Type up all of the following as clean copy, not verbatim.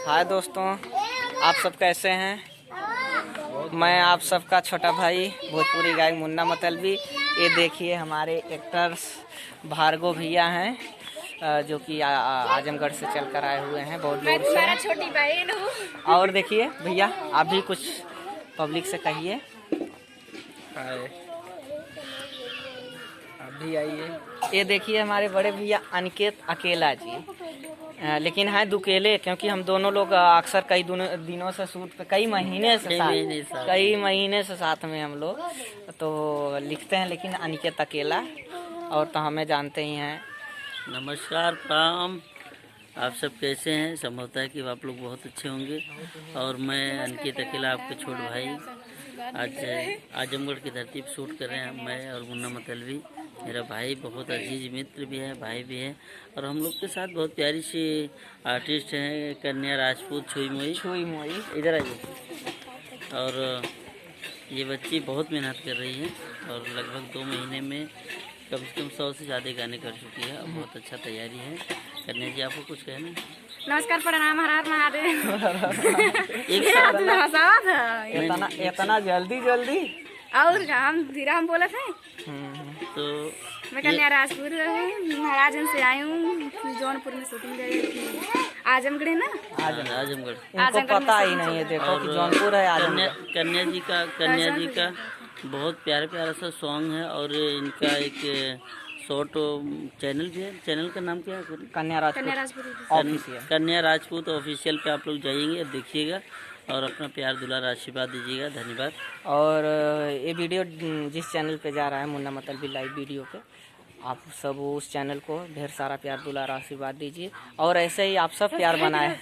हाय दोस्तों, आप सब कैसे हैं। मैं आप सबका छोटा भाई भोजपुरी गायक मुन्ना मतलबी। ये देखिए हमारे एक्टर्स भार्गव भैया हैं, जो कि आजमगढ़ से चलकर आए हुए हैं बहुत दूर से। छोटी बहन हूँ। और देखिए भैया, आप भी कुछ पब्लिक से कहिए। आप भी आइए। ये देखिए हमारे बड़े भैया अनिकेत अकेला जी, लेकिन हैं दुकेले, क्योंकि हम दोनों लोग अक्सर कई दिनों से शूट पे कई महीने से साथ में हम लोग तो लिखते हैं, लेकिन अनिकेत अकेला। और तो हमें जानते ही हैं। नमस्कार, प्रणाम। आप सब कैसे हैं। संभवतः है कि आप लोग बहुत अच्छे होंगे। और मैं अनिकेत अकेला, आपके छोटे भाई, आज आजमगढ़ की धरती पर शूट कर रहे हैं। मैं और मुन्ना मतलबी, मेरा भाई, बहुत अजीज मित्र भी है, भाई भी है। और हम लोग के साथ बहुत प्यारी सी आर्टिस्ट हैं, कन्या राजपूत छुई मोई। इधर आइए। और ये बच्ची बहुत मेहनत कर रही है और लगभग 2 महीने में कम से कम 100 से ज़्यादा गाने कर चुकी है और बहुत अच्छा तैयारी है। कन्या जी, आपको कुछ कहना है? नमस्कार, प्रणाम, हर हर महादेव। एक साथ इतना जल्दी और हम धीरा बोले थे। तो मैं कन्या राजपुर महाराजन से आई हूँ। जौनपुर में शूटिंग गई, आजमगढ़ है ना। आजमगढ़ इनको पता ही नहीं है, देखो कि जौनपुर है आजमगढ़। कन्या जी का बहुत प्यारा सा सॉन्ग है। और इनका एक शॉर्ट चैनल भी है। चैनल का नाम क्या है? कन्या राजपूत ऑफिशियल पे आप लोग जाइएगा, देखिएगा और अपना प्यार दुलार आशीर्वाद दीजिएगा। धन्यवाद। और ये वीडियो जिस चैनल पे जा रहा है, मुन्ना मतलबी लाइव वीडियो पे, आप सब उस चैनल को ढेर सारा प्यार दुलार आशीर्वाद दीजिए। और ऐसे ही आप सब प्यार बनाए,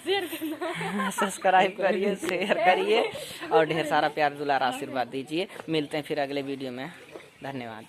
सब्सक्राइब करिए, शेयर करिए और ढेर सारा प्यार दुलार आशीर्वाद दीजिए। मिलते हैं फिर अगले वीडियो में। धन्यवाद।